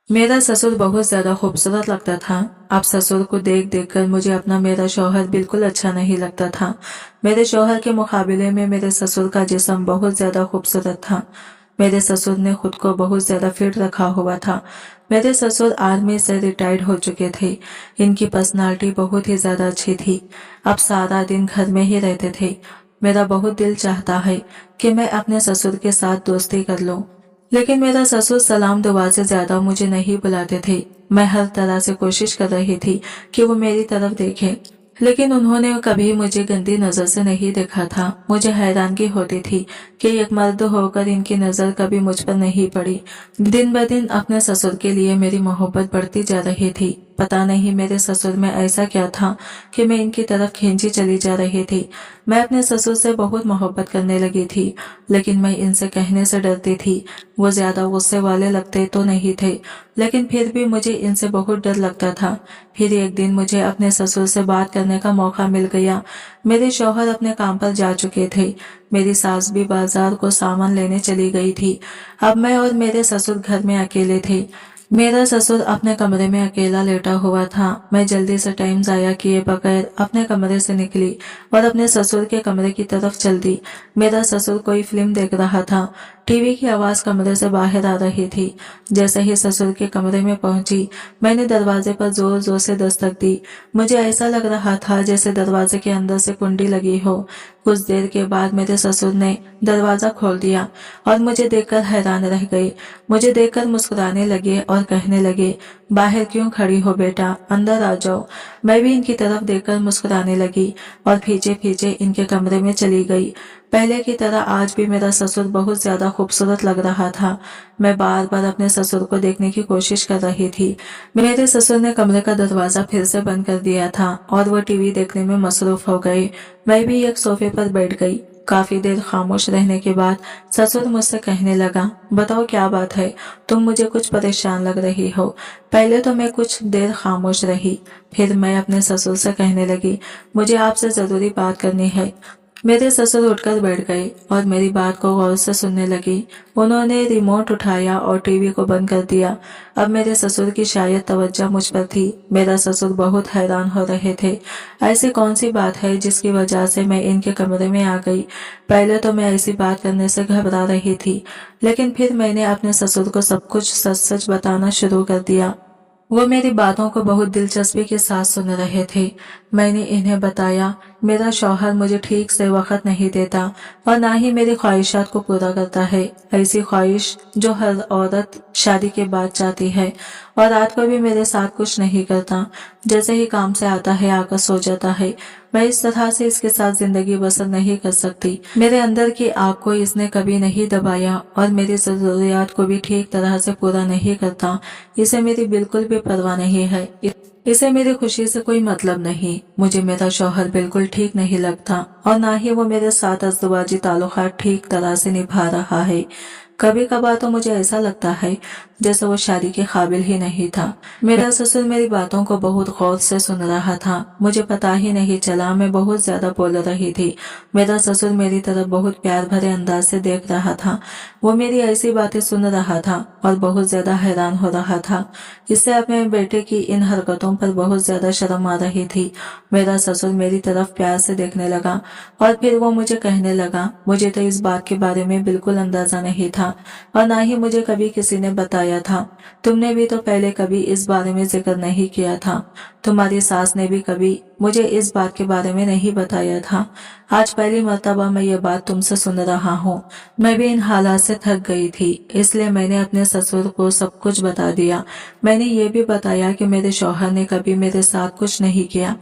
मेरा ससुर बहुत ज्यादा खूबसूरत लगता था। अब ससुर को देख देख कर मुझे अपना मेरा शौहर बिल्कुल अच्छा नहीं लगता था। मेरे शौहर के मुकाबले में मेरे ससुर का जिस्म बहुत ज्यादा खूबसूरत था। मेरे ससुर ने खुद को बहुत ज्यादा फिट रखा हुआ था। मेरे ससुर आर्मी से रिटायर्ड हो चुके थे। इनकी पर्सनालिटी बहुत ही ज्यादा अच्छी थी। अब सारा दिन घर में ही रहते थे। मेरा बहुत दिल चाहता है कि मैं अपने ससुर के साथ दोस्ती कर लूं, लेकिन मेरा ससुर सलाम दुआ से ज्यादा मुझे नहीं बुलाते थे। मैं हर तरह से कोशिश कर रही थी कि वो मेरी तरफ देखें, लेकिन उन्होंने कभी मुझे गंदी नजर से नहीं देखा था। मुझे हैरानगी होती थी कि एक मर्द होकर इनकी नजर कभी मुझ पर नहीं पड़ी। दिन ब दिन अपने ससुर के लिए मेरी मोहब्बत बढ़ती जा रही थी। पता नहीं मेरे ससुर में ऐसा क्या था कि मैं इनकी तरफ खींची चली जा रही थी। मैं अपने ससुर से बहुत मोहब्बत करने लगी थी, लेकिन मैं इनसे कहने से डरती थी। वो ज्यादा गुस्से वाले लगते तो नहीं थे, लेकिन फिर भी मुझे इनसे बहुत डर लगता था। फिर एक दिन मुझे अपने ससुर से बात करने का मौका मिल गया। मेरे शौहर अपने काम पर जा चुके थे। मेरी सास भी बाजार को सामान लेने चली गई थी। अब मैं और मेरे ससुर घर में अकेले थे। मेरा ससुर अपने कमरे में अकेला लेटा हुआ था। मैं जल्दी से टाइम जाया किए बगैर अपने कमरे से निकली और अपने ससुर के कमरे की तरफ चल दी। मेरा ससुर कोई फिल्म देख रहा था। टीवी की आवाज कमरे से बाहर आ रही थी। जैसे ही ससुर के कमरे में पहुंची, मैंने दरवाजे पर जोर जोर से दस्तक दी। मुझे ऐसा लग रहा था जैसे दरवाजे के अंदर से कुंडी लगी हो। कुछ देर के बाद मेरे ससुर ने दरवाजा खोल दिया और मुझे देखकर हैरान रह गए। मुझे देखकर मुस्कुराने लगे और कहने लगे, बाहर क्यों खड़ी हो बेटा, अंदर आ जाओ। मैं भी इनकी तरफ देखकर मुस्कुराने लगी और पीछे पीछे इनके कमरे में चली गई। पहले की तरह आज भी मेरा ससुर बहुत ज्यादा खूबसूरत लग रहा था। मैं बार बार अपने ससुर को देखने की कोशिश कर रही थी। मेरे ससुर ने कमरे का दरवाजा फिर से बंद कर दिया था और वो टीवी देखने में मसरूफ हो गए। मैं भी एक सोफे पर बैठ गई। काफी देर खामोश रहने के बाद ससुर मुझसे कहने लगा, बताओ क्या बात है, तुम मुझे कुछ परेशान लग रही हो। पहले तो मैं कुछ देर खामोश रही, फिर मैं अपने ससुर से कहने लगी, मुझे आपसे जरूरी बात करनी है। मेरे ससुर उठकर बैठ गए और मेरी बात को गौर से सुनने लगी। उन्होंने रिमोट उठाया और टीवी को बंद कर दिया। अब मेरे ससुर की शायद तवज्जो मुझ पर थी। मेरा ससुर बहुत हैरान हो रहे थे। ऐसी कौन सी बात है जिसकी वजह से मैं इनके कमरे में आ गई। पहले तो मैं ऐसी बात करने से घबरा रही थी, लेकिन फिर मैंने अपने ससुर को सब कुछ सच सच बताना शुरू कर दिया। वो मेरी बातों को बहुत दिलचस्पी के साथ सुन रहे थे। मैंने इन्हें बताया, मेरा शौहर मुझे ठीक से वक्त नहीं देता और ना ही मेरी ख्वाहिशात को पूरा करता है। ऐसी ख्वाहिश जो हर औरत शादी के बाद चाहती है। और रात को भी मेरे साथ कुछ नहीं करता। जैसे ही काम से आता है आकर सो जाता है। मैं इस तरह से इसके साथ जिंदगी बसर नहीं कर सकती। मेरे अंदर की आग को इसने कभी नहीं दबाया और मेरी जरूरियात को भी ठीक तरह से पूरा नहीं करता। इसे मेरी बिल्कुल भी परवाह नहीं है। इसे मेरी खुशी से कोई मतलब नहीं। मुझे मेरा शौहर बिल्कुल ठीक नहीं लगता और ना ही वो मेरे साथ अज़दवाजी ताल्लुकात ठीक तरह से निभा रहा है। कभी कभार तो मुझे ऐसा लगता है जैसे वो शादी के काबिल ही नहीं था। मेरा ससुर मेरी बातों को बहुत गौर से सुन रहा था। मुझे पता ही नहीं चला मैं बहुत ज्यादा बोल रही थी। मेरा ससुर मेरी तरफ बहुत प्यार भरे अंदाज से देख रहा था। वो मेरी ऐसी बातें सुन रहा था और बहुत ज्यादा हैरान हो रहा था। इससे अपने बेटे की इन हरकतों पर बहुत ज्यादा शर्म आ रही थी। मेरा ससुर मेरी तरफ प्यार से देखने लगा और फिर वो मुझे कहने लगा, मुझे तो इस बात के बारे में बिल्कुल अंदाजा नहीं था और ना ही मुझे कभी किसी ने बताया था। तुमने भी तो पहले कभी इस बारे में जिक्र नहीं किया था। तुम्हारी सास ने भी कभी मुझे इस बात के बारे में नहीं बताया था। आज पहली मर्तबा मैं ये बात तुमसे सुन रहा हूँ। मैं भी इन हालात से थक गई थी, इसलिए मैंने अपने ससुर को सब कुछ बता दिया। मैंने ये भी बताया कि मेरे शौहर ने कभी मेरे साथ कुछ नहीं किया।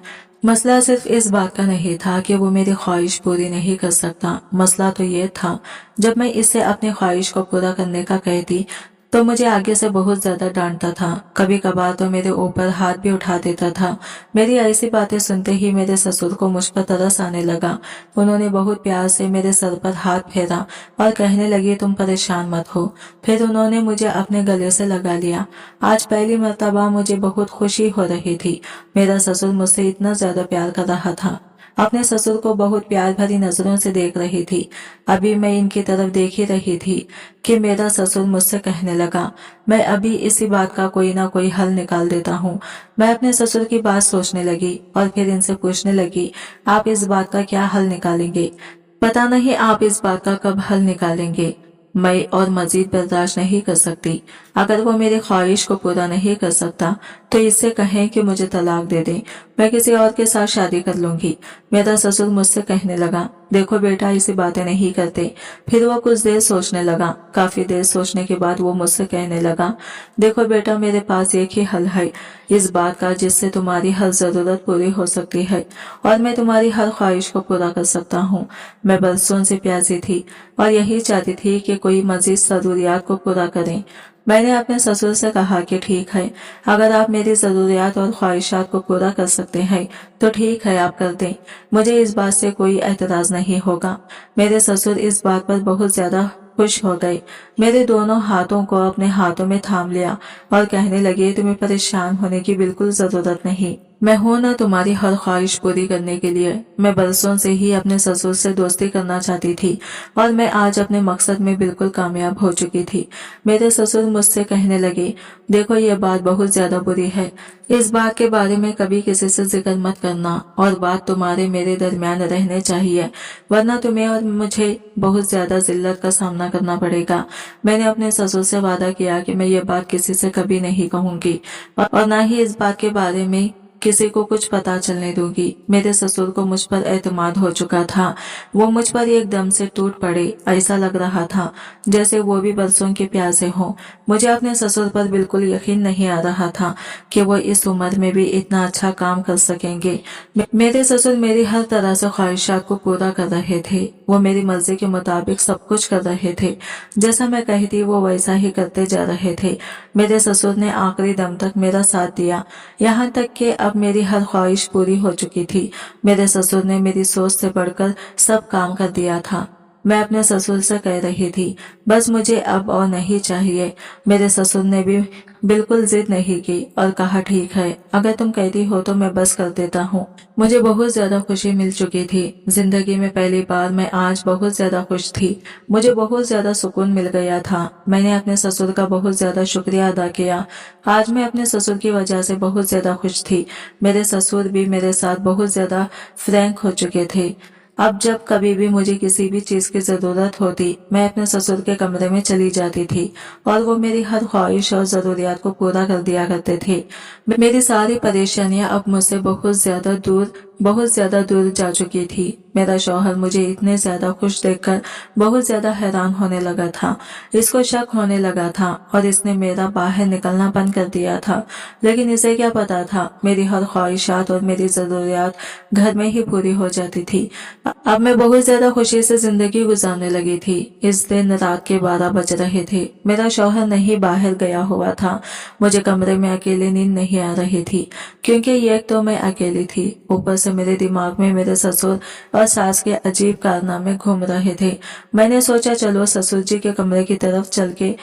मसला सिर्फ इस बात का नहीं था कि वो मेरी ख्वाहिश पूरी नहीं कर सकता। मसला तो ये था, जब मैं इससे अपनी ख्वाहिश को पूरा करने का कहती तो मुझे आगे से बहुत ज्यादा डांटता था। कभी कभार तो मेरे ऊपर हाथ भी उठा देता था। मेरी ऐसी बातें सुनते ही मेरे ससुर को मुझ पर तरस आने लगा। उन्होंने बहुत प्यार से मेरे सर पर हाथ फेरा और कहने लगे, तुम परेशान मत हो। फिर उन्होंने मुझे अपने गले से लगा लिया। आज पहली मर्तबा मुझे बहुत खुशी हो रही थी। मेरा ससुर मुझसे इतना ज्यादा प्यार कर रहा था। अपने ससुर को बहुत प्यार भरी नजरों से देख रही थी। अभी मैं इनकी तरफ देख ही रही थी कि मेरा ससुर मुझसे कहने लगा, मैं अभी इसी बात का कोई ना कोई हल निकाल देता हूँ। मैं अपने ससुर की बात सोचने लगी और फिर इनसे पूछने लगी, आप इस बात का क्या हल निकालेंगे? पता नहीं आप इस बात का कब हल निकालेंगे। मैं और मजीद बर्दाश्त नहीं कर सकती। अगर वो मेरी ख्वाहिश को पूरा नहीं कर सकता तो इससे कहें कि मुझे तलाक दे दे, मैं किसी और के साथ शादी कर लूंगी। मेरा ससुर मुझसे कहने लगा, देखो बेटा ऐसी बातें नहीं करते। फिर वो कुछ देर सोचने लगा। काफी देर सोचने के बाद वो मुझसे कहने लगा, देखो बेटा मेरे पास एक ही हल है इस बात का जिससे तुम्हारी हर जरूरत पूरी हो सकती है और मैं तुम्हारी हर ख्वाहिश को पूरा कर सकता हूँ। मैं बरसों से प्यासी थी और यही चाहती थी कि कोई मजीद जरूरियात को पूरा करें। मैंने अपने ससुर से कहा कि ठीक है, अगर आप मेरी जरूरियात और ख्वाहिशात को पूरा कर सकते हैं तो ठीक है, आप कर दें। मुझे इस बात से कोई एतराज नहीं होगा। मेरे ससुर इस बात पर बहुत ज्यादा खुश हो गए। मेरे दोनों हाथों को अपने हाथों में थाम लिया और कहने लगे, तुम्हें परेशान होने की बिल्कुल जरूरत नहीं। मैं हूं ना तुम्हारी हर ख्वाहिश पूरी करने के लिए। मैं बरसों से ही अपने ससुर से दोस्ती करना चाहती थी और मैं आज अपने मकसद में बिल्कुल कामयाब हो चुकी थी। मेरे ससुर मुझसे कहने लगे, देखो ये बात बहुत ज्यादा बुरी है। इस बात के बारे में कभी किसी से जिक्र मत करना और बात तुम्हारे मेरे दरमियान रहने चाहिए, वरना तुम्हें और मुझे बहुत ज्यादा जिल्लत का सामना करना पड़ेगा। मैंने अपने ससुर से वादा किया कि मैं ये बात किसी से कभी नहीं कहूंगी और न ही इस बात के बारे में किसी को कुछ पता चलने दूंगी। मेरे ससुर को मुझ पर एतमाद हो चुका था। वो मुझ पर एकदम से टूट पड़े। ऐसा लग रहा था जैसे वो भी बरसों के प्यासे हों। मुझे अपने ससुर पर बिल्कुल यकीन नहीं आ रहा था कि वो इस उम्र में भी इतना अच्छा काम कर सकेंगे। मेरे ससुर मेरी हर तरह से ख्वाहिशात को पूरा कर रहे थे। वो मेरी मर्जी के मुताबिक सब कुछ कर रहे थे। जैसा मैं कहती वो वैसा ही करते जा रहे थे। मेरे ससुर ने आखिरी दम तक मेरा साथ दिया, यहाँ तक कि अब मेरी हर ख्वाहिश पूरी हो चुकी थी। मेरे ससुर ने मेरी सोच से बढ़कर सब काम कर दिया था। मैं अपने ससुर से कह रही थी, बस मुझे अब और नहीं चाहिए। मेरे ससुर ने भी बिल्कुल जिद नहीं की और कहा, ठीक है, अगर तुम कहती हो तो मैं बस कर देता हूँ। मुझे बहुत ज्यादा खुशी मिल चुकी थी। जिंदगी में पहली बार मैं आज बहुत ज्यादा खुश थी। मुझे बहुत ज्यादा सुकून मिल गया था। मैंने अपने ससुर का बहुत ज्यादा शुक्रिया अदा किया। आज मैं अपने ससुर की वजह से बहुत ज्यादा खुश थी। मेरे ससुर भी मेरे साथ बहुत ज्यादा फ्रैंक हो चुके थे। अब जब कभी भी मुझे किसी भी चीज की जरूरत होती, मैं अपने ससुर के कमरे में चली जाती थी और वो मेरी हर ख्वाहिश और जरूरियात को पूरा कर दिया करते थे। मेरी सारी परेशानियां अब मुझसे बहुत ज्यादा दूर जा चुकी थी। मेरा शौहर मुझे इतने ज्यादा खुश देखकर बहुत ज्यादा हैरान होने लगा था। इसको शक होने लगा था और इसने मेरा बाहर निकलना बंद कर दिया था। लेकिन इसे क्या पता था, मेरी हर ख्वाहिशात और मेरी जरूरियात घर में ही पूरी हो जाती थी। अब मैं बहुत ज्यादा खुशी से जिंदगी गुजारने लगी थी। इस दिन रात के 12 बज रहे थे। मेरा शौहर नहीं बाहर गया हुआ था। मुझे कमरे में अकेले नींद नहीं आ रही थी क्योंकि एक तो मैं अकेली थी, ऊपर से मेरे दिमाग में मेरे ससुर और सास के अजीब कारनामे घूम रहे थे। मैंने सोचा चलो ससुर जी के कमरे की तरफ चल के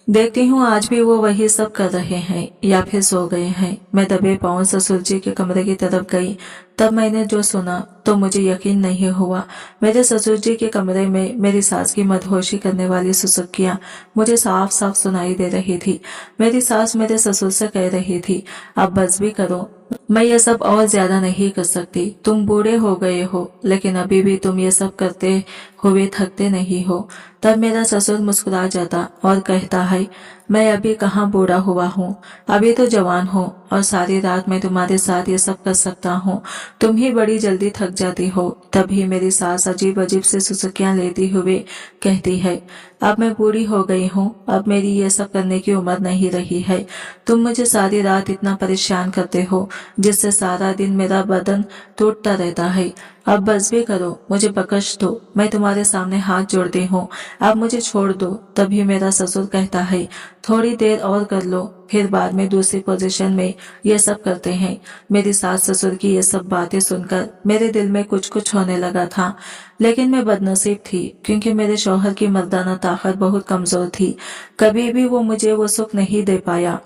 देखती हूँ आज भी वो वही सब कर रहे हैं या फिर सो गए हैं। मैं दबे पांव ससुर जी के कमरे की तरफ गई। तब मैंने जो सुना तो मुझे यकीन नहीं हुआ। मेरे ससुर जी के कमरे में मेरी सास की मदहोशी करने वाली सुसुक्कियां मुझे साफ साफ सुनाई दे रही थी। मेरी सास मेरे ससुर से कह रही थी, अब बस भी करो, मैं ये सब और ज्यादा नहीं कर सकती। तुम बूढ़े हो गए हो लेकिन अभी भी तुम ये सब करते हुए थकते नहीं हो। तब मेरा ससुर मुस्कुरा जाता और कहता है, मैं अभी कहाँ बूढ़ा हुआ हूँ, अभी तो जवान हूँ और सारी रात मैं तुम्हारे साथ ये सब कर सकता हूँ। तुम ही बड़ी जल्दी थक जाती हो। तभी मेरी सास अजीब अजीब से सुसुकियां लेती हुए कहती है, अब मैं बूढ़ी हो गई हूँ, अब मेरी ये सब करने की उम्र नहीं रही है। तुम मुझे सारी रात इतना परेशान करते हो जिससे सारा दिन मेरा बदन टूटता रहता है। अब बस भी करो, मुझे बख्श दो, मैं तुम्हारे सामने हाथ जोड़ती हूँ, अब मुझे छोड़ दो। तभी मेरा ससुर कहता है, थोड़ी देर और कर लो, फिर बाद में दूसरी पोजीशन में ये सब करते हैं। मेरी सास ससुर की ये सब बातें सुनकर मेरे दिल में कुछ कुछ होने लगा था। लेकिन मैं बदनसीब थी क्योंकि मेरे शौहर की मर्दाना ताकत बहुत कमजोर थी। कभी भी वो मुझे वो सुख नहीं दे पाया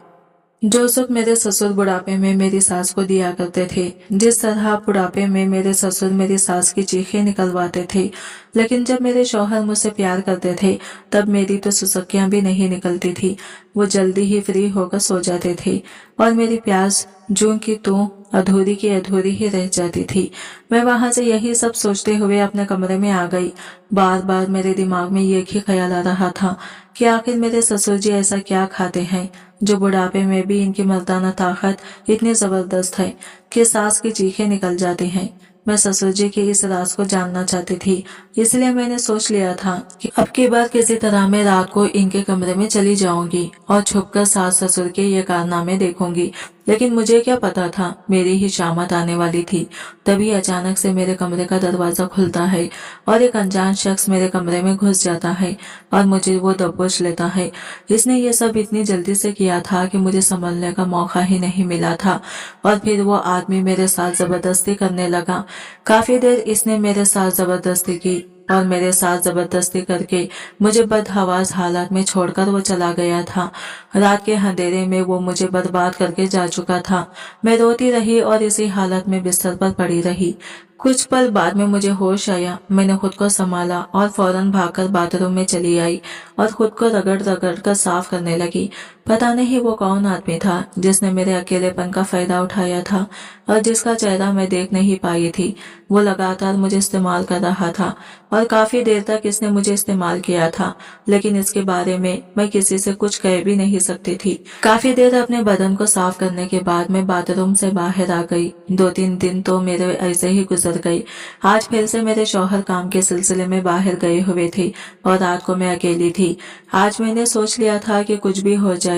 जो सुख मेरे ससुर बुढ़ापे में मेरी सास को दिया करते थे, जिस तरह बुढ़ापे में मेरे ससुर मेरी सास की चीखें निकलवाते थे, लेकिन जब मेरे शौहर मुझसे प्यार करते थे तब मेरी तो सुसक्कियां भी नहीं निकलती थी। वो जल्दी ही फ्री होकर सो जाते थे और मेरी प्यास जूं की तूं अधूरी की अधूरी ही रह जाती थी। मैं वहां से यही सब सोचते हुए अपने कमरे में आ गई। बार बार मेरे दिमाग में एक ही ख्याल आ रहा था कि आखिर मेरे ससुर जी ऐसा क्या खाते हैं जो बुढ़ापे में भी इनकी मर्दाना ताकत इतनी जबरदस्त है कि सास की चीखें निकल जाती हैं। मैं ससुर जी के इस राज को जानना चाहती थी, इसलिए मैंने सोच लिया था कि अब की बार किसी तरह मैं रात को इनके कमरे में चली जाऊंगी और छुपकर सास ससुर के ये कारनामे देखूंगी। लेकिन मुझे क्या पता था मेरी ही शामत आने वाली थी। तभी अचानक से मेरे कमरे का दरवाजा खुलता है और एक अनजान शख्स मेरे कमरे में घुस जाता है और मुझे वो दबोच लेता है। इसने ये सब इतनी जल्दी से किया था कि मुझे संभलने का मौका ही नहीं मिला था और फिर वो आदमी मेरे साथ जबरदस्ती करने लगा। काफी देर इसने मेरे साथ जबरदस्ती की और मेरे साथ जबरदस्ती करके मुझे बदहवास हालात में छोड़कर वो चला गया था। रात के अंधेरे में वो मुझे बर्बाद करके जा चुका था। मैं रोती रही और इसी हालत में बिस्तर पर पड़ी रही। कुछ पल बाद में मुझे होश आया। मैंने खुद को संभाला और फौरन भागकर बाथरूम में चली आई और खुद को रगड़ रगड़ कर साफ करने लगी। पता नहीं वो कौन आदमी था जिसने मेरे अकेलेपन का फायदा उठाया था और जिसका चेहरा मैं देख नहीं पाई थी। वो लगातार मुझे इस्तेमाल कर रहा था और काफी देर तक इसने मुझे इस्तेमाल किया था, लेकिन इसके बारे में मैं किसी से कुछ कह भी नहीं सकती थी। काफी देर अपने बदन को साफ करने के बाद मैं बाथरूम से बाहर आ गई। 2-3 दिन तो मेरे ऐसे ही गुजर गए। आज फिर से मेरे शौहर काम के सिलसिले में बाहर गए हुए थे और रात को मैं अकेली थी। आज मैंने सोच लिया था कि कुछ भी हो जाए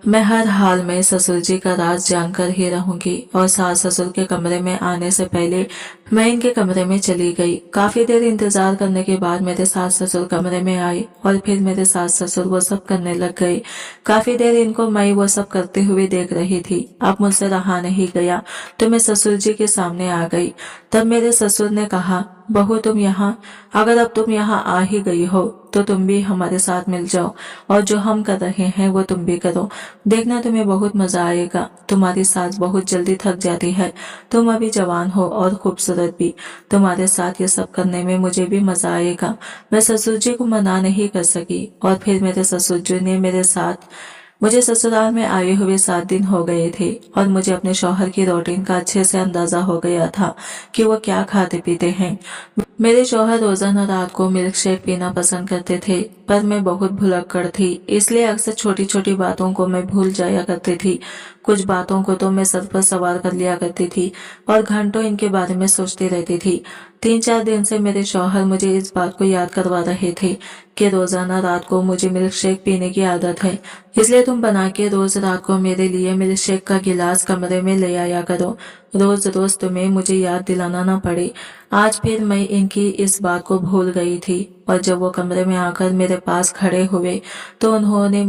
मैं हर हाल में ससुर जी का राज जानकर ही रहूंगी और सास ससुर के कमरे में आने से पहले मैं इनके कमरे में चली गई। काफी देर इंतजार करने के बाद मेरे सास ससुर कमरे में आए और फिर मेरे सास ससुर वो सब करने लग गए। काफी देर इनको मैं वो सब करते हुए देख रही थी। अब मुझसे रहा नहीं गया तो मैं ससुर जी के सामने आ गई। तब मेरे ससुर ने कहा, बहू तुम यहाँ, अगर अब तुम यहाँ आ ही गई हो तो तुम भी हमारे साथ मिल जाओ और जो हम कर रहे हैं वो तुम भी करो। देखना तुम्हें बहुत मजा आएगा। तुम्हारी सास बहुत जल्दी थक जाती है। तुम अभी जवान हो और खूबसूरत भी। तुम्हारे साथ ये सब करने में मुझे भी मजा आएगा। मैं ससुर जी को मना नहीं कर सकी और फिर मेरे ससुर जी ने मेरे साथ मुझे ससुराल में आए हुए 7 दिन हो गए थे और मुझे अपने शौहर की रूटीन का अच्छे से अंदाजा हो गया था कि वो क्या खाते पीते हैं। मेरे शौहर रोजाना रात को मिल्क शेक पीना पसंद करते थे, पर मैं बहुत भुलक्कड़ थी, इसलिए अक्सर छोटी छोटी बातों को मैं भूल जाया करती थी। कुछ बातों को तो मैं सर पर सवार कर लिया करती थी और घंटों इनके बारे में सोचती रहती थी। 3-4 दिन से मेरे शौहर मुझे इस बात को याद करवा रहे थे कि रोजाना रात को मुझे मिल्क शेक पीने की आदत है, इसलिए तुम बना के रोज रात को मेरे लिए मिल्क शेक का गिलास कमरे में ले आया करो। रोज रोज तुम्हें मुझे याद दिलाना ना पड़े। आज फिर मैं इनकी इस बात को भूल गई थी और जब वो कमरे में आकर मेरे पास खड़े हुए तो उन्होंने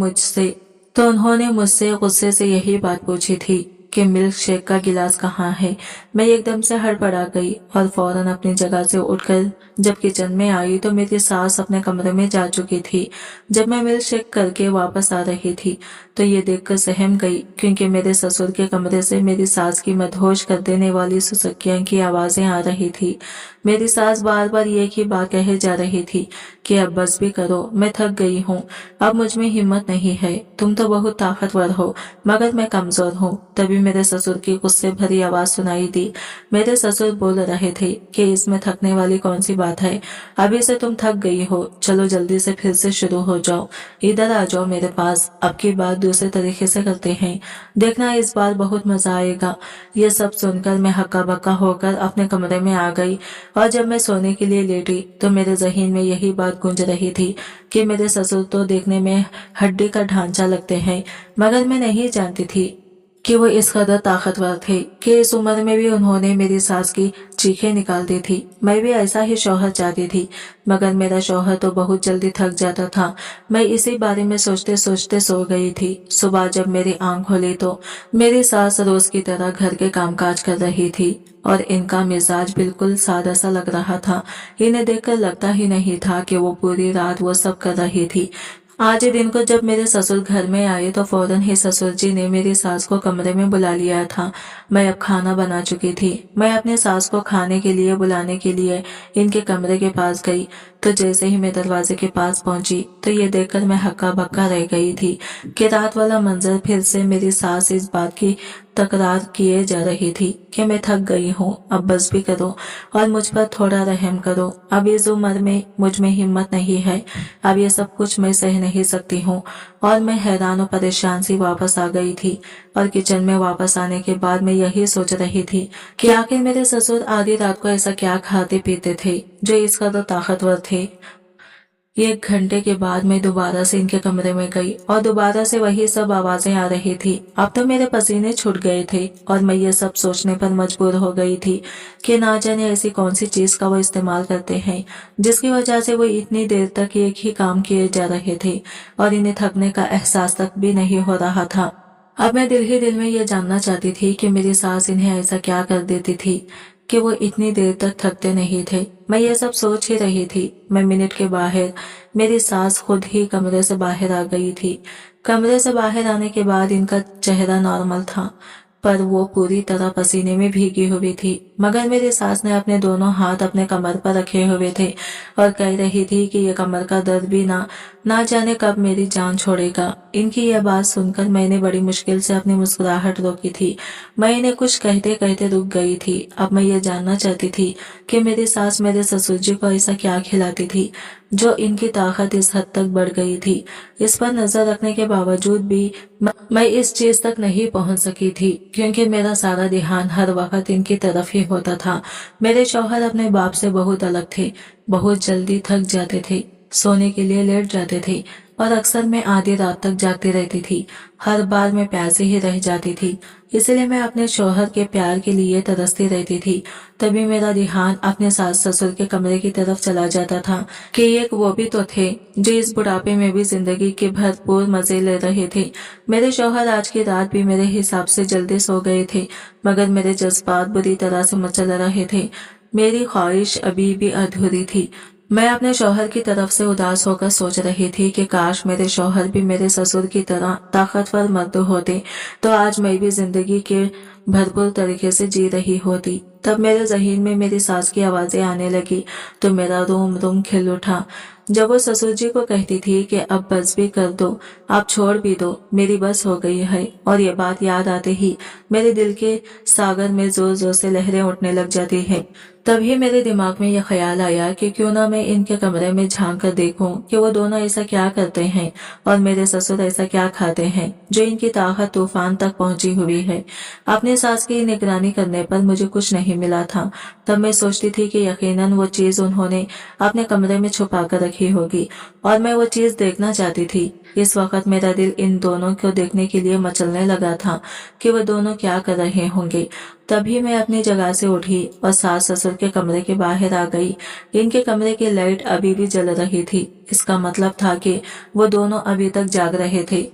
मुझसे गुस्से से यही बात पूछी थी कि मिल्क शेक का गिलास कहाँ है। मैं एकदम से हड़बड़ा गई और फौरन अपनी जगह से उठकर जब किचन में आई तो मेरी सास अपने कमरे में जा चुकी थी। जब मैं मिल्क शेक करके वापस आ रही थी तो ये देखकर सहम गई, क्योंकि मेरे ससुर के कमरे से मेरी सास की मदहोश कर देने वाली सुसक्कियां की आवाजें आ रही थी। मेरी सास बार बार एक ही बात कहे जा रही थी कि अब बस भी करो, मैं थक गई हूँ, अब मुझ में हिम्मत नहीं है। तुम तो बहुत ताकतवर हो मगर मैं कमजोर हूँ। तभी मेरे ससुर की गुस्से भरी आवाज सुनाई दी। मेरे ससुर बोल रहे थे कि इसमें थकने वाली कौन सी बात है, अभी से तुम थक गई हो, चलो जल्दी से फिर से शुरू हो जाओ, इधर आ जाओ मेरे पास, अब की बात दूसरे तरीके से करते हैं, देखना इस बार बहुत मजा आएगा। ये सब सुनकर मैं हक्का बक्का होकर अपने कमरे में आ गई और जब मैं सोने के लिए लेटी तो मेरे जहन में यही बात गूंज रही थी कि मेरे ससुर तो देखने में हड्डी का ढांचा लगते हैं, मगर मैं नहीं जानती थी कि वो इस कदर ताकतवर थे कि इस उम्र में भी उन्होंने मेरी सास की चीखें निकाल दी थी। मैं भी ऐसा ही शौहर चाहती थी, मगर मेरा शौहर तो बहुत जल्दी थक जाता था। मैं इसी बारे में सोचते सोचते सो गई थी। सुबह जब मेरी आंख खुली तो मेरी सास रोज की तरह घर के कामकाज कर रही थी और इनका मिजाज बिल्कुल सादा सा लग रहा था। इन्हें देखकर लगता ही नहीं था कि वो पूरी रात वो सब कर रही थी। आज ही दिन को जब मेरे ससुर घर में आए तो फौरन ही ससुर जी ने मेरी सास को कमरे में बुला लिया था। मैं अब खाना बना चुकी थी। मैं अपने सास को खाने के लिए बुलाने के लिए इनके कमरे के पास गई तो जैसे ही मैं दरवाजे के पास पहुंची तो ये देखकर मैं हक्का बक्का रह गई थी कि रात वाला मंजर फिर से मेरी सास इस बात की तकरार किए जा रही थी कि मैं थक गई हूँ, अब बस भी करो और मुझ पर थोड़ा रहम करो। अब इस उम्र में मुझ में हिम्मत नहीं है, अब ये सब कुछ मैं सह नहीं सकती हूँ। और मैं हैरान और परेशान सी वापस आ गई थी और किचन में वापस आने के बाद मैं यही सोच रही थी कि आखिर मेरे ससुर आधी रात को ऐसा क्या खाते पीते थे जो इस कदर ताकतवर थे। 1 घंटे के बाद मैं दोबारा से इनके कमरे में गई और दोबारा से वही सब आवाजें आ रही थी। अब तो मेरे पसीने छूट गए थे और मैं ये सब सोचने पर मजबूर हो गई थी कि ना जाने ऐसी कौन सी चीज का वो इस्तेमाल करते हैं जिसकी वजह से वो इतनी देर तक एक ही काम किए जा रहे थे और इन्हें थकने का एहसास तक भी नहीं हो रहा था। अब मैं दिल ही दिल में ये जानना चाहती थी कि मेरी सास इन्हें ऐसा क्या कर देती थी कि वो इतनी देर तक थकते नहीं थे। मैं ये सब सोच ही रही थी। मैं मिनट के बाहर मेरी सास खुद ही कमरे से बाहर आ गई थी। कमरे से बाहर आने के बाद इनका चेहरा नॉर्मल था पर वो पूरी तरह पसीने में भीगी हुई थी। मगर मेरी सास ने अपने दोनों हाथ अपने कमर पर रखे हुए थे और कह रही थी कि ये कमर का दर्द भी ना जाने कब मेरी जान छोड़ेगा। इनकी यह बात सुनकर मैंने बड़ी मुश्किल से अपनी मुस्कुराहट रोकी थी। मैं इन्हें कुछ कहते कहते रुक गई थी। अब मैं ये जानना चाहती थी कि मेरी सास मेरे ससुर जी को ऐसा क्या खिलाती थी जो इनकी ताकत इस हद तक बढ़ गई थी। इस पर नजर रखने के बावजूद भी मैं इस चीज तक नहीं पहुंच सकी थी क्योंकि मेरा सारा ध्यान हर वक्त इनकी तरफ ही होता था। मेरे शौहर अपने बाप से बहुत अलग थे, बहुत जल्दी थक जाते थे, सोने के लिए लेट जाते थे और अक्सर मैं आधी रात तक जागती रहती थी। हर बार मैं प्यासी ही रह जाती थी, इसलिए मैं अपने शौहर के प्यार के लिए तरसती रहती थी। तभी मेरा ध्यान अपने सास ससुर के कमरे की तरफ चला जाता था कि एक वो भी तो थे जो इस बुढ़ापे में भी जिंदगी के भरपूर मजे ले रहे थे। मेरे शौहर आज की रात भी मेरे हिसाब से जल्दी सो गए थे मगर मेरे जज्बात बुरी तरह से मचल रहे थे। मेरी ख्वाहिश अभी भी अधूरी थी। मैं अपने शौहर की तरफ से उदास होकर सोच रही थी कि काश मेरे शौहर भी मेरे ससुर की तरह ताकतवर मर्द होते तो आज मैं भी जिंदगी के भरपूर तरीके से जी रही होती। तब मेरे जहन में मेरी सास की आवाजें आने लगी तो मेरा रोम रोम खिल उठा जब वो ससुर जी को कहती थी कि अब बस भी कर दो, आप छोड़ भी दो, मेरी बस हो गई है। और ये बात याद आते ही मेरे दिल के सागर में जोर जोर से लहरें उठने लग जाती हैं। तभी मेरे दिमाग में यह ख्याल आया कि क्यों ना मैं इनके कमरे में झांक कर देखूं कि वो दोनों ऐसा क्या करते हैं और मेरे ससुर ऐसा क्या खाते हैं जो इनकी ताकत तूफान तक पहुंची हुई है। अपनी सास की निगरानी करने पर मुझे कुछ नहीं मिला था। तब मैं सोचती थी कि यकीनन वो चीज उन्होंने अपने कमरे में छुपा कर रखी होगी और मैं वो चीज देखना चाहती थी। इस वक्त मेरा दिल इन दोनों को देखने के लिए मचलने लगा था कि वो दोनों क्या कर रहे होंगे। तभी मैं अपनी जगह से उठी और सास ससुर के कमरे के बाहर आ गई। इनके कमरे की लाइट अभी भी जल रही थी। इसका मतलब था कि वो दोनों अभी तक जाग रहे थे।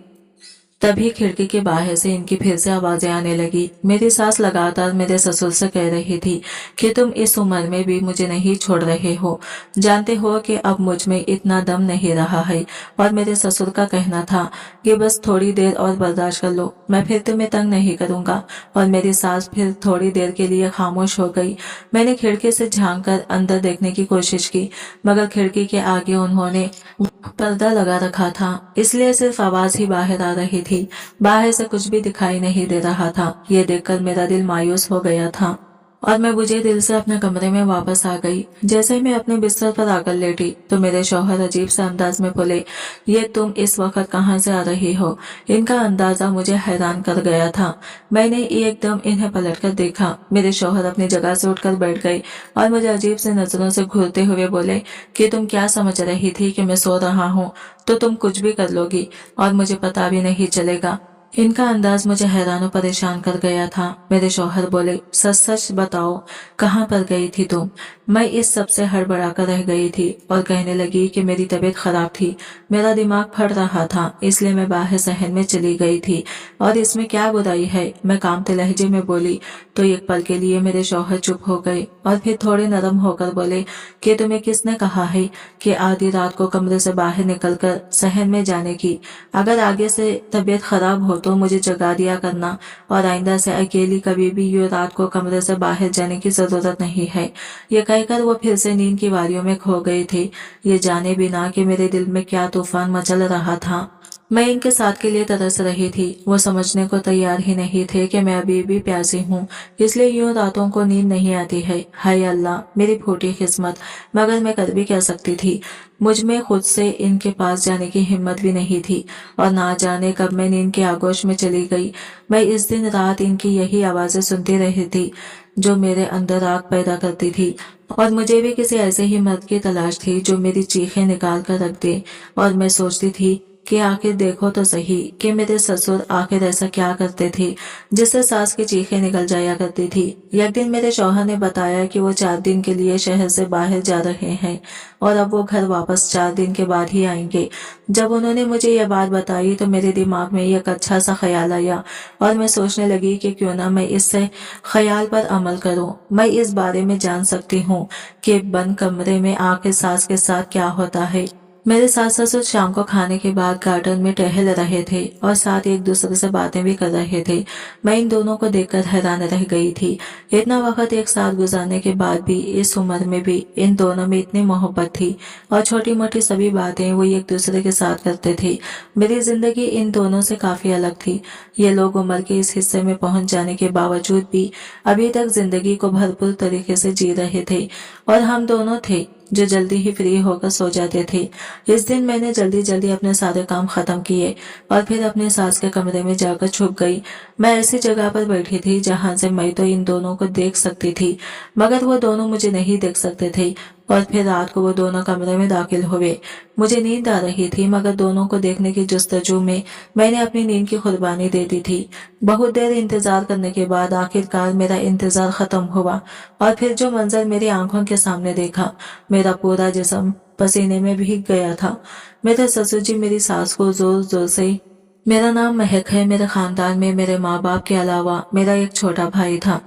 तभी खिड़की के बाहर से इनकी फिर से आवाजें आने लगी। मेरी सास लगातार मेरे ससुर से कह रही थी कि तुम इस उम्र में भी मुझे नहीं छोड़ रहे हो, जानते हो कि अब मुझ में इतना दम नहीं रहा है। और मेरे ससुर का कहना था कि बस थोड़ी देर और बर्दाश्त कर लो, मैं फिर तुम्हें तंग नहीं करूंगा। और मेरी सास फिर थोड़ी देर के लिए खामोश हो गई। मैंने खिड़की से झांक कर अंदर देखने की कोशिश की मगर खिड़की के आगे उन्होंने पर्दा लगा रखा था, इसलिए सिर्फ आवाज ही बाहर आ रही थी। बाहर से कुछ भी दिखाई नहीं दे रहा था। ये देखकर मेरा दिल मायूस हो गया था और मैं बुझे दिल से अपने कमरे में वापस आ गई। जैसे ही मैं अपने बिस्तर पर आकर लेटी तो मेरे शौहर अजीब से अंदाज में बोले, ये तुम इस वक्त कहाँ से आ रही हो? इनका अंदाजा मुझे हैरान कर गया था। मैंने एकदम इन्हें पलटकर देखा। मेरे शौहर अपनी जगह से उठकर बैठ गए और मुझे अजीब से नजरों से घूरते हुए बोले कि तुम क्या समझ रही थी कि मैं सो रहा हूँ तो तुम कुछ भी कर लोगी और मुझे पता भी नहीं चलेगा। इनका अंदाज मुझे हैरान और परेशान कर गया था। मेरे शौहर बोले, सच सच बताओ, कहाँ पर गई थी तुम? मैं इस सब से हड़बड़ा कर रह गई थी और कहने लगी कि मेरी तबीयत खराब थी, मेरा दिमाग फट रहा था, इसलिए मैं बाहर शहर में चली गई थी और इसमें क्या बुराई है, मैं कामते लहजे में बोली। तो एक पल के लिए मेरे शौहर चुप हो गए और फिर थोड़े नरम होकर बोले कि तुम्हें किसने कहा है कि आधी रात को कमरे से बाहर निकलकर शहर में जाने की? अगर आगे से तबीयत खराब हो तो मुझे जगा दिया करना और आइंदा से अकेली कभी भी यूं रात को कमरे से बाहर जाने की जरूरत नहीं है। ये कहकर वो फिर से नींद की वारियों में खो गए थे, ये जाने बिना कि मेरे दिल में क्या तूफान मचल रहा था। मैं इनके साथ के लिए तरस रही थी। वो समझने को तैयार ही नहीं थे कि मैं अभी भी प्यासी हूँ, इसलिए यूं रातों को नींद नहीं आती है। हाय अल्लाह, मेरी फूटी किस्मत, मगर मैं कर भी क्या सकती थी? मुझ में खुद से इनके पास जाने की हिम्मत भी नहीं थी और ना जाने कब मैं नींद के आगोश में चली गई। मैं इस दिन रात इनकी यही आवाजें सुनती रही थी जो मेरे अंदर आग पैदा करती थी और मुझे भी किसी ऐसे ही मर्द की तलाश थी जो मेरी चीखें निकाल कर रख दे। और मैं सोचती थी कि आखिर देखो तो सही कि मेरे ससुर आखिर ऐसा क्या करते थे जिससे सास की चीखें निकल जाया करती थी। एक दिन मेरे शौहर ने बताया कि वो 4 दिन के लिए शहर से बाहर जा रहे हैं और अब वो घर वापस 4 दिन के बाद ही आएंगे। जब उन्होंने मुझे यह बात बताई तो मेरे दिमाग में एक अच्छा सा ख्याल आया और मैं सोचने लगी कि क्यों ना मैं इससे ख्याल पर अमल करूं। मैं इस बारे में जान सकती हूँ कि बंद कमरे में आखिर सास के साथ क्या होता है। मेरे सास ससुर शाम को खाने के बाद गार्डन में टहल रहे थे और साथ एक दूसरे से बातें भी कर रहे थे। मैं इन दोनों को देखकर हैरान रह गई थी। इतना वक्त एक साथ गुजारने के बाद भी, इस उम्र में भी इन दोनों में इतनी मोहब्बत थी और छोटी मोटी सभी बातें वो एक दूसरे के साथ करते थे। मेरी जिंदगी इन दोनों से काफी अलग थी। ये लोग उम्र के इस हिस्से में पहुंच जाने के बावजूद भी अभी तक जिंदगी को भरपूर तरीके से जी रहे थे और हम दोनों थे जो जल्दी ही फ्री होकर सो जाते थे। इस दिन मैंने जल्दी जल्दी अपने सारे काम खत्म किए और फिर अपने सास के कमरे में जाकर छुप गई। मैं ऐसी जगह पर बैठी थी जहां से मैं तो इन दोनों को देख सकती थी, मगर वो दोनों मुझे नहीं देख सकते थे। और फिर रात को वो दोनों कमरे में दाखिल हुए। मुझे नींद आ रही थी, मगर दोनों को देखने की जुस्तजू में मैंने अपनी नींद की कुर्बानी दे दी थी। बहुत देर इंतजार करने के बाद आखिरकार मेरा इंतजार खत्म हुआ और फिर जो मंजर मेरी आंखों के सामने देखा, मेरा पूरा जिस्म पसीने में भीग गया था। मेरे ससुर जी मेरी सास को जोर जोर से, मेरा नाम महक है, मेरे खानदान में मेरे माँ बाप के अलावा मेरा एक छोटा भाई था।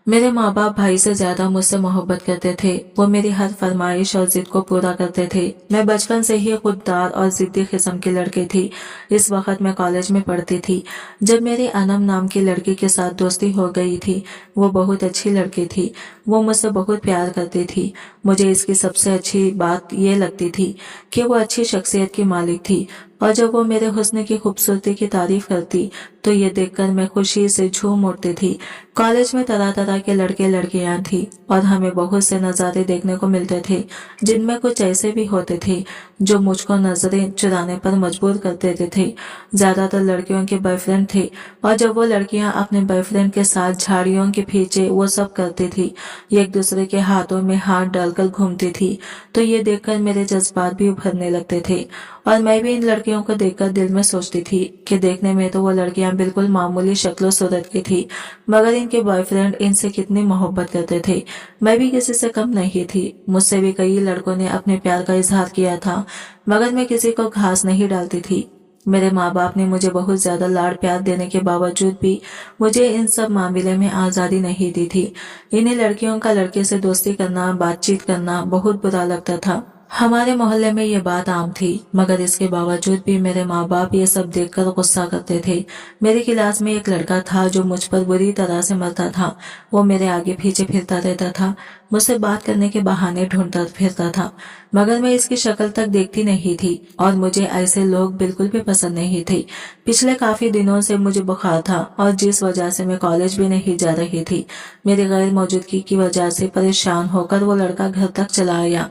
मेरे माँ बाप भाई से ज्यादा मुझसे मोहब्बत करते थे। वो मेरी हर फरमाइश और जिद को पूरा करते थे। मैं बचपन से ही खुददार और जिद्दी किस्म की लड़की थी। इस वक्त मैं कॉलेज में पढ़ती थी जब मेरी अनम नाम की लड़की के साथ दोस्ती हो गई थी। वो बहुत अच्छी लड़की थी, वो मुझसे बहुत प्यार करती थी। मुझे इसकी सबसे अच्छी बात ये लगती थी कि वो अच्छी शख्सियत की मालिक थी और जब वो मेरे हुस्न की खूबसूरती की तारीफ करती तो ये देखकर मैं खुशी से झूम उठती थी। कॉलेज में तरह तरह के लड़के लड़कियां थी और हमें बहुत से नज़ारे देखने को मिलते थे, जिनमें कुछ ऐसे भी होते थे जो मुझको नजरें चुराने पर मजबूर कर देते थे। ज्यादातर लड़कियों के बॉयफ्रेंड थे और जब वो लड़कियां अपने बॉयफ्रेंड के साथ झाड़ियों के पीछे वो सब करती थी, एक दूसरे के हाथों में हाथ डालकर घूमती थी, तो ये देखकर मेरे जज्बात भी उभरने लगते थे और मैं भी इन लड़कियों को देखकर दिल में सोचती थी कि देखने में तो वो लड़कियां बिल्कुल मामूली शक्लो सूरत की थी, मगर इनके बॉयफ्रेंड इनसे कितनी मोहब्बत करते थे। मैं भी किसी से कम नहीं थी। मुझसे भी कई लड़कों ने अपने प्यार का इजहार किया था, मगर मैं किसी को घास नहीं डालती थी। मेरे माँ बाप ने मुझे बहुत ज्यादा लाड़ प्यार देने के बावजूद भी मुझे इन सब मामले में आजादी नहीं दी थी। इन्हीं लड़कियों का लड़के से दोस्ती करना, बातचीत करना बहुत बुरा लगता था। हमारे मोहल्ले में ये बात आम थी, मगर इसके बावजूद भी मेरे माँ बाप ये सब देखकर गुस्सा करते थे। मेरी क्लास में एक लड़का था जो मुझ पर बुरी तरह से मरता था। वो मेरे आगे पीछे फिरता रहता था, मुझसे बात करने के बहाने ढूंढता फिरता था, मगर मैं इसकी शक्ल तक देखती नहीं थी और मुझे ऐसे लोग बिल्कुल भी पसंद नहीं थे। पिछले काफी दिनों से मुझे बुखार था और जिस वजह से मैं कॉलेज भी नहीं जा रही थी, मेरी गैर मौजूदगी की वजह से परेशान होकर वो लड़का घर तक चला आया।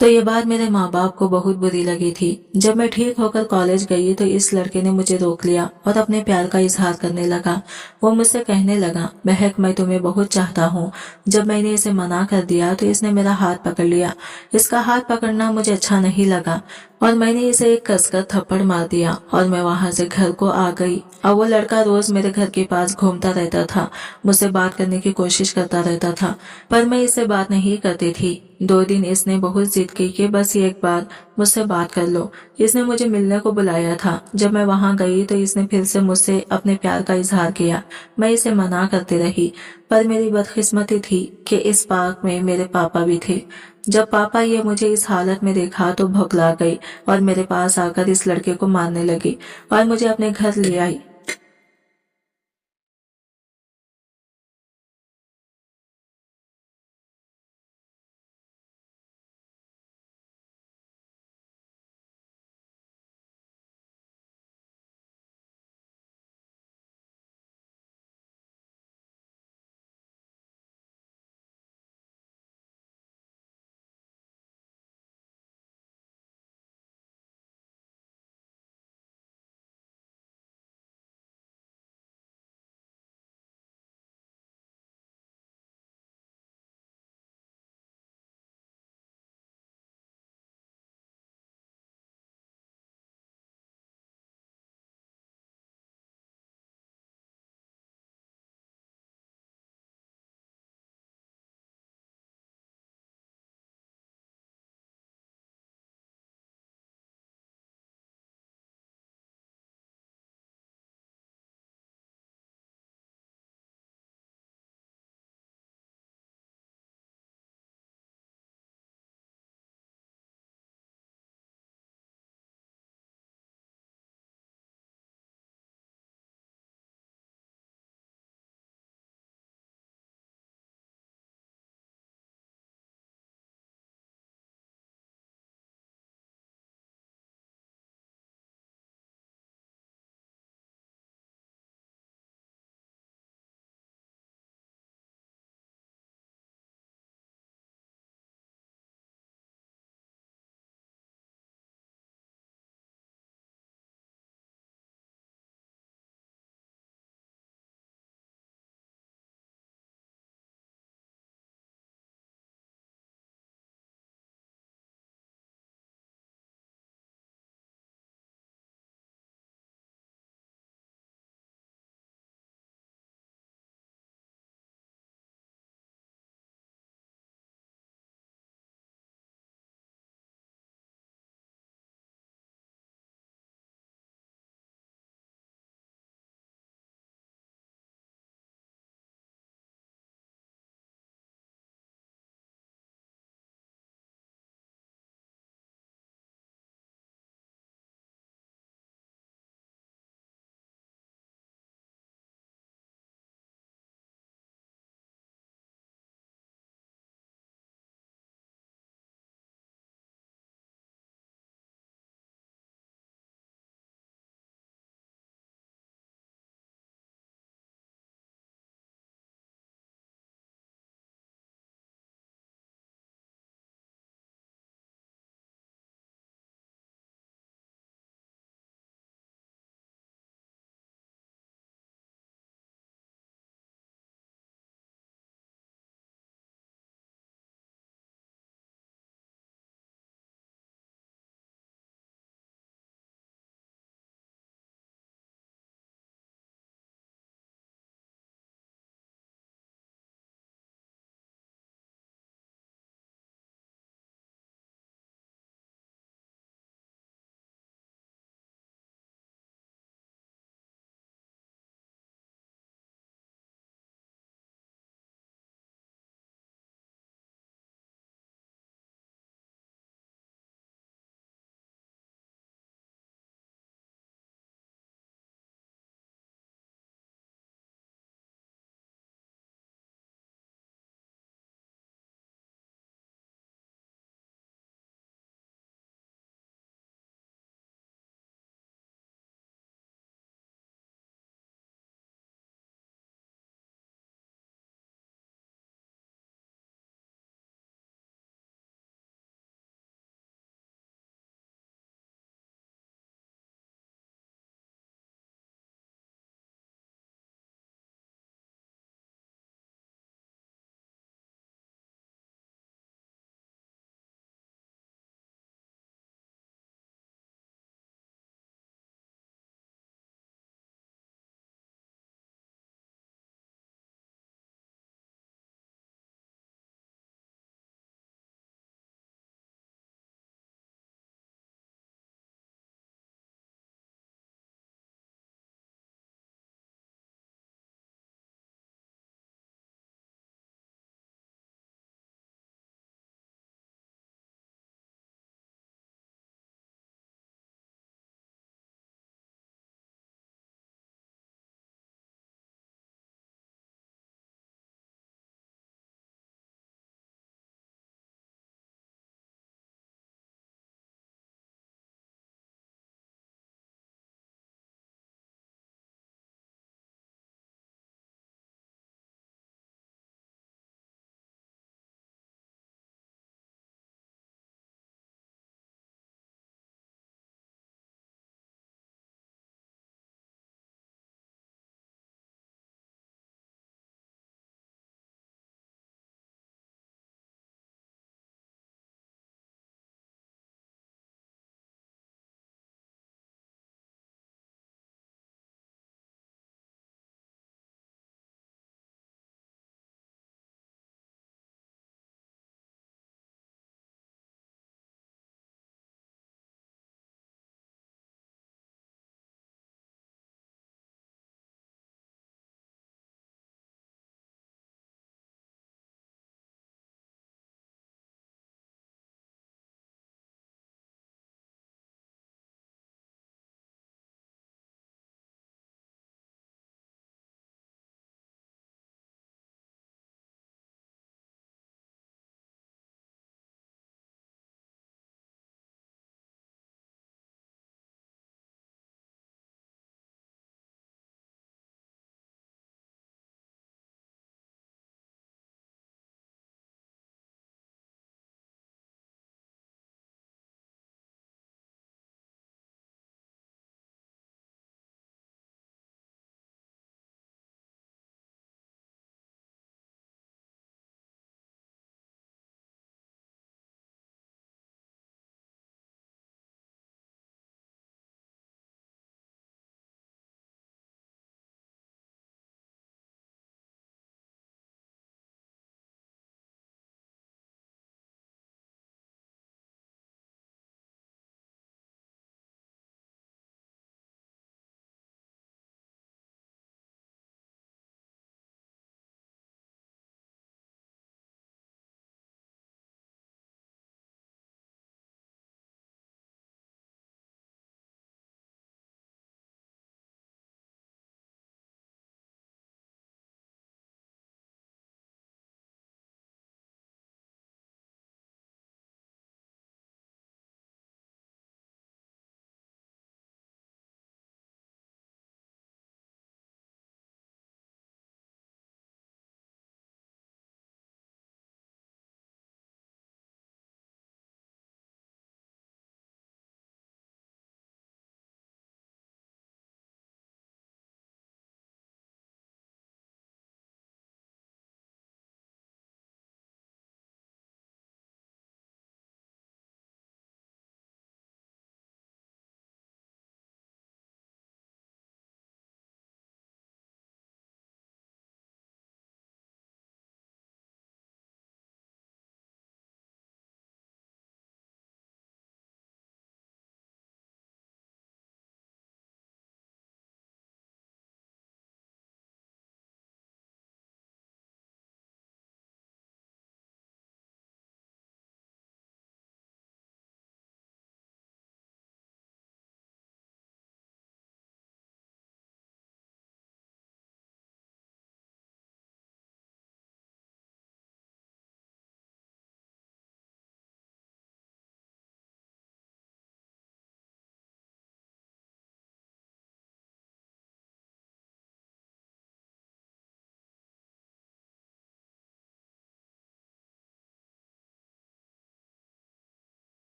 तो ये बात मेरे माँ बाप को बहुत बुरी लगी थी। जब मैं ठीक होकर कॉलेज गई तो इस लड़के ने मुझे रोक लिया और अपने प्यार का इजहार करने लगा। वो मुझसे कहने लगा, महक मैं तुम्हें बहुत चाहता हूँ। जब मैंने इसे मना कर दिया तो इसने मेरा हाथ पकड़ लिया। इसका हाथ पकड़ना मुझे अच्छा नहीं लगा। और मैंने इसे एक कसकर थप्पड़ मार दिया और मैं वहां से घर को आ गई। अब वो लड़का रोज मेरे घर के पास घूमता रहता था, मुझसे बात करने की कोशिश करता रहता था, पर मैं इससे बात नहीं करती थी। 2 दिन इसने बहुत जिद की कि बस एक बार मुझसे बात कर लो। इसने मुझे मिलने को बुलाया था। जब मैं वहां गई तो इसने फिर से मुझसे अपने प्यार का इजहार किया। मैं इसे मना करती रही, पर मेरी बदकिस्मती थी कि इस पार्क में मेरे पापा भी थे। जब पापा ये मुझे इस हालत में देखा तो भौंकला गई और मेरे पास आकर इस लड़के को मारने लगी और मुझे अपने घर ले आई।